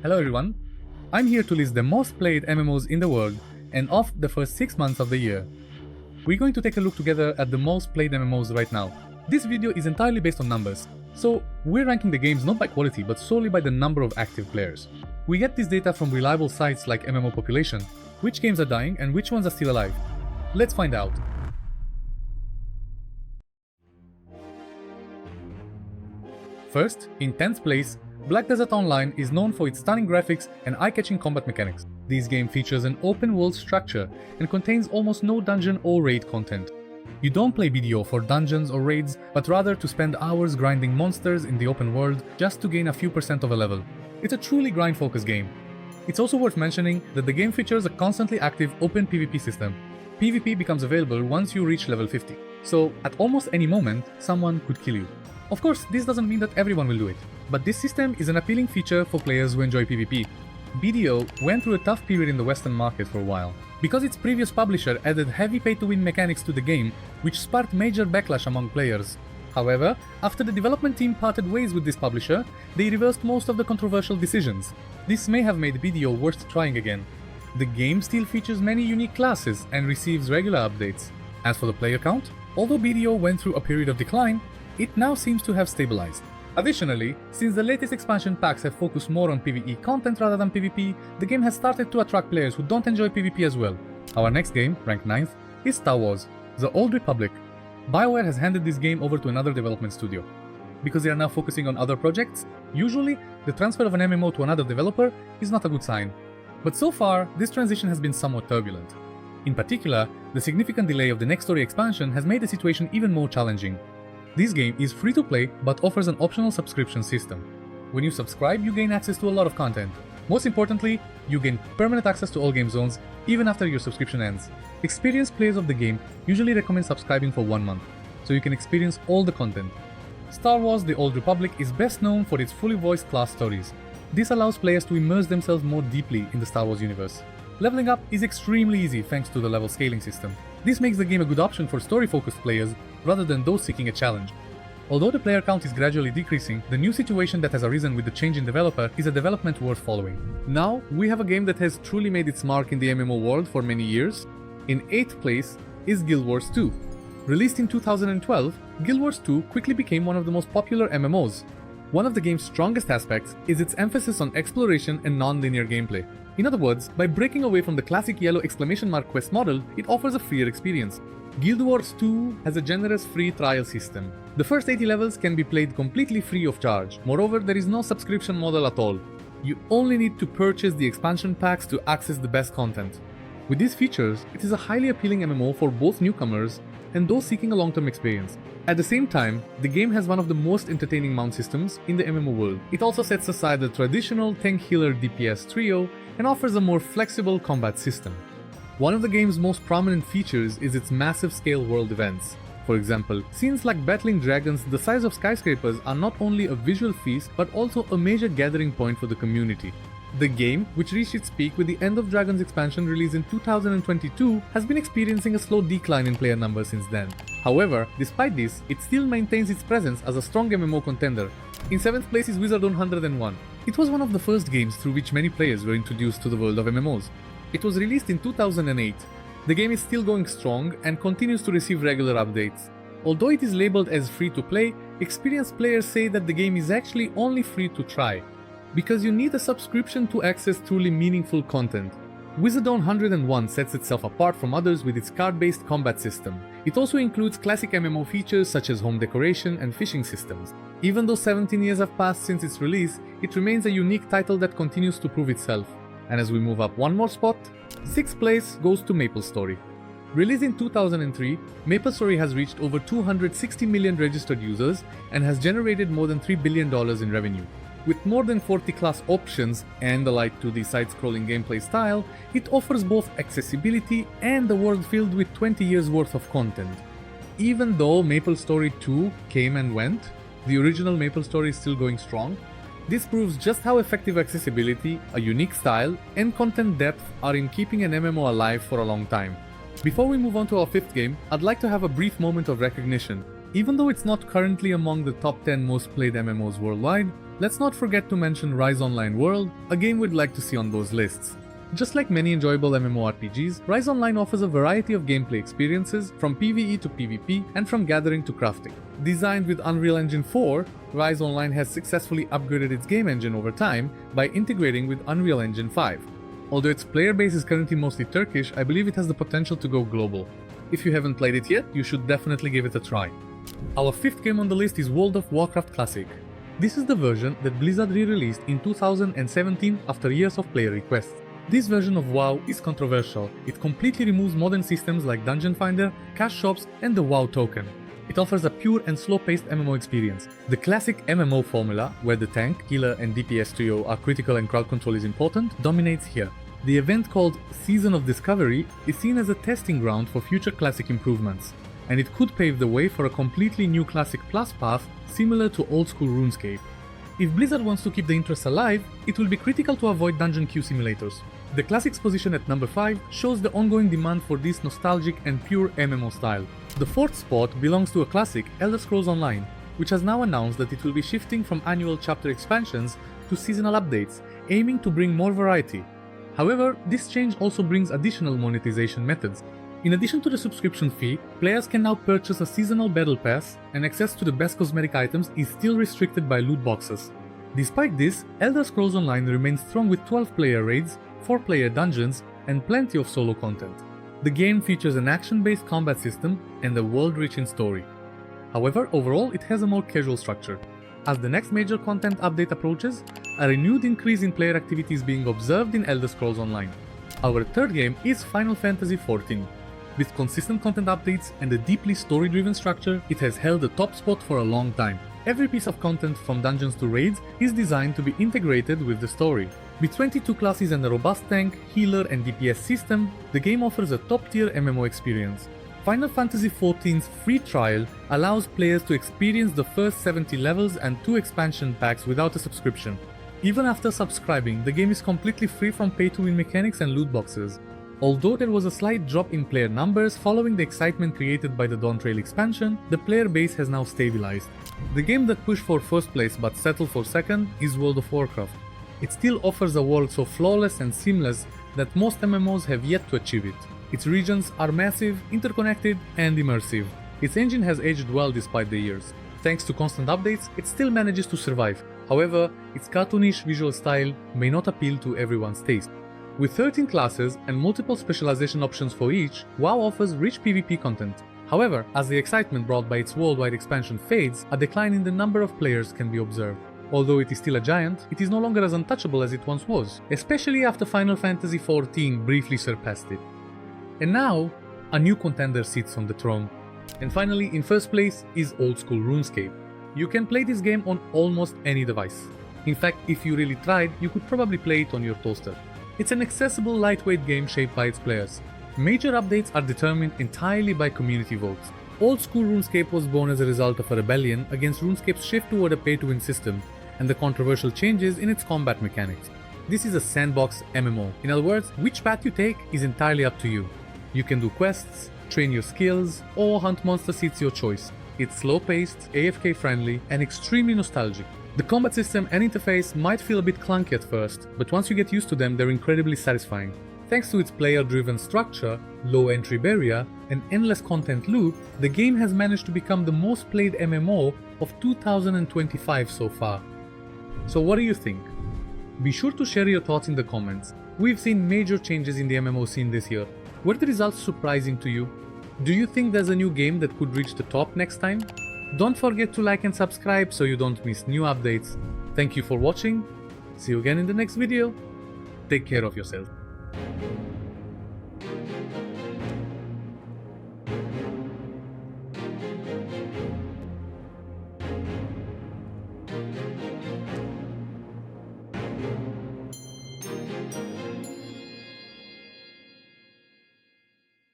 Hello everyone, I'm here to list the most played MMOs in the world and of the first 6 months of the year. We're going to take a look together at the most played MMOs right now. This video is entirely based on numbers, so we're ranking the games not by quality but solely by the number of active players. We get this data from reliable sites like MMO Population, which games are dying and which ones are still alive. Let's find out. First, in 10th place, Black Desert Online is known for its stunning graphics and eye-catching combat mechanics. This game features an open-world structure and contains almost no dungeon or raid content. You don't play BDO for dungeons or raids, but rather to spend hours grinding monsters in the open world just to gain a few percent of a level. It's a truly grind-focused game. It's also worth mentioning that the game features a constantly active open PvP system. PvP becomes available once you reach level 50, so at almost any moment, someone could kill you. Of course, this doesn't mean that everyone will do it, but this system is an appealing feature for players who enjoy PvP. BDO went through a tough period in the Western market for a while, because its previous publisher added heavy pay-to-win mechanics to the game, which sparked major backlash among players. However, after the development team parted ways with this publisher, they reversed most of the controversial decisions. This may have made BDO worth trying again. The game still features many unique classes and receives regular updates. As for the player count, although BDO went through a period of decline, it now seems to have stabilized. Additionally, since the latest expansion packs have focused more on PvE content rather than PvP, the game has started to attract players who don't enjoy PvP as well. Our next game, ranked 9th, is Star Wars: The Old Republic. BioWare has handed this game over to another development studio. Because they are now focusing on other projects, usually the transfer of an MMO to another developer is not a good sign. But so far, this transition has been somewhat turbulent. In particular, the significant delay of the next story expansion has made the situation even more challenging. This game is free to play but offers an optional subscription system. When you subscribe, you gain access to a lot of content. Most importantly, you gain permanent access to all game zones even after your subscription ends. Experienced players of the game usually recommend subscribing for 1 month, so you can experience all the content. Star Wars: The Old Republic is best known for its fully voiced class stories. This allows players to immerse themselves more deeply in the Star Wars universe. Leveling up is extremely easy thanks to the level scaling system. This makes the game a good option for story-focused players rather than those seeking a challenge. Although the player count is gradually decreasing, the new situation that has arisen with the change in developer is a development worth following. Now, we have a game that has truly made its mark in the MMO world for many years. In 8th place is Guild Wars 2. Released in 2012, Guild Wars 2 quickly became one of the most popular MMOs. One of the game's strongest aspects is its emphasis on exploration and non-linear gameplay. In other words, by breaking away from the classic yellow exclamation mark quest model, it offers a freer experience. Guild Wars 2 has a generous free trial system. The first 80 levels can be played completely free of charge. Moreover, there is no subscription model at all. You only need to purchase the expansion packs to access the best content. With these features, it is a highly appealing MMO for both newcomers and those seeking a long-term experience. At the same time, the game has one of the most entertaining mount systems in the MMO world. It also sets aside the traditional tank healer DPS trio and offers a more flexible combat system. One of the game's most prominent features is its massive scale world events. For example, scenes like battling dragons the size of skyscrapers are not only a visual feast but also a major gathering point for the community. The game, which reached its peak with the End of Dragons expansion released in 2022, has been experiencing a slow decline in player numbers since then. However, despite this, it still maintains its presence as a strong MMO contender. In 7th place is Wizard 101. It was one of the first games through which many players were introduced to the world of MMOs. It was released in 2008. The game is still going strong and continues to receive regular updates. Although it is labeled as free to play, experienced players say that the game is actually only free to try, because you need a subscription to access truly meaningful content. Wizard 101 sets itself apart from others with its card-based combat system. It also includes classic MMO features such as home decoration and fishing systems. Even though 17 years have passed since its release, it remains a unique title that continues to prove itself. And as we move up one more spot, 6th place goes to MapleStory. Released in 2003, MapleStory has reached over 260 million registered users and has generated more than $3 billion in revenue. With more than 40 class options and a light to the side-scrolling gameplay style, it offers both accessibility and a world filled with 20 years worth of content. Even though MapleStory 2 came and went, the original MapleStory is still going strong. This proves just how effective accessibility, a unique style, and content depth are in keeping an MMO alive for a long time. Before we move on to our 5th game, I'd like to have a brief moment of recognition. Even though it's not currently among the top 10 most played MMOs worldwide, let's not forget to mention Rise Online World, a game we'd like to see on those lists. Just like many enjoyable MMORPGs, Rise Online offers a variety of gameplay experiences from PvE to PvP and from gathering to crafting. Designed with Unreal Engine 4, Rise Online has successfully upgraded its game engine over time by integrating with Unreal Engine 5. Although its player base is currently mostly Turkish, I believe it has the potential to go global. If you haven't played it yet, you should definitely give it a try. Our fifth game on the list is World of Warcraft Classic. This is the version that Blizzard re-released in 2017 after years of player requests. This version of WoW is controversial. It completely removes modern systems like Dungeon Finder, cash shops, and the WoW token. It offers a pure and slow-paced MMO experience. The classic MMO formula, where the tank, healer, and DPS trio are critical and crowd control is important, dominates here. The event called Season of Discovery is seen as a testing ground for future classic improvements, and it could pave the way for a completely new Classic Plus path similar to old-school RuneScape. If Blizzard wants to keep the interest alive, it will be critical to avoid dungeon queue simulators. The Classic's position at number 5 shows the ongoing demand for this nostalgic and pure MMO style. The fourth spot belongs to a classic, Elder Scrolls Online, which has now announced that it will be shifting from annual chapter expansions to seasonal updates, aiming to bring more variety. However, this change also brings additional monetization methods. In addition to the subscription fee, players can now purchase a seasonal battle pass, and access to the best cosmetic items is still restricted by loot boxes. Despite this, Elder Scrolls Online remains strong with 12-player raids, 4-player dungeons, and plenty of solo content. The game features an action-based combat system and a world-reaching story. However, overall it has a more casual structure. As the next major content update approaches, a renewed increase in player activity is being observed in Elder Scrolls Online. Our third game is Final Fantasy XIV. With consistent content updates and a deeply story-driven structure, it has held the top spot for a long time. Every piece of content from dungeons to raids is designed to be integrated with the story. With 22 classes and a robust tank, healer and DPS system, the game offers a top-tier MMO experience. Final Fantasy XIV's free trial allows players to experience the first 70 levels and 2 expansion packs without a subscription. Even after subscribing, the game is completely free from pay-to-win mechanics and loot boxes. Although there was a slight drop in player numbers following the excitement created by the Dawn Trail expansion, the player base has now stabilized. The game that pushed for first place but settled for second is World of Warcraft. It still offers a world so flawless and seamless that most MMOs have yet to achieve it. Its regions are massive, interconnected, and immersive. Its engine has aged well despite the years. Thanks to constant updates, it still manages to survive. However, its cartoonish visual style may not appeal to everyone's taste. With 13 classes and multiple specialization options for each, WoW offers rich PvP content. However, as the excitement brought by its worldwide expansion fades, a decline in the number of players can be observed. Although it is still a giant, it is no longer as untouchable as it once was, especially after Final Fantasy XIV briefly surpassed it. And now, a new contender sits on the throne. And finally, in first place is old-school RuneScape. You can play this game on almost any device. In fact, if you really tried, you could probably play it on your toaster. It's an accessible, lightweight game shaped by its players. Major updates are determined entirely by community votes. Old-school RuneScape was born as a result of a rebellion against RuneScape's shift toward a pay-to-win system and the controversial changes in its combat mechanics. This is a sandbox MMO. In other words, which path you take is entirely up to you. You can do quests, train your skills, or hunt monster seats your choice. It's slow-paced, AFK friendly, and extremely nostalgic. The combat system and interface might feel a bit clunky at first, but once you get used to them, they're incredibly satisfying. Thanks to its player-driven structure, low entry barrier, and endless content loop, the game has managed to become the most played MMO of 2025 so far. So what do you think? Be sure to share your thoughts in the comments. We've seen major changes in the MMO scene this year. Were the results surprising to you? Do you think there's a new game that could reach the top next time? Don't forget to like and subscribe so you don't miss new updates. Thank you for watching. See you again in the next video. Take care of yourself.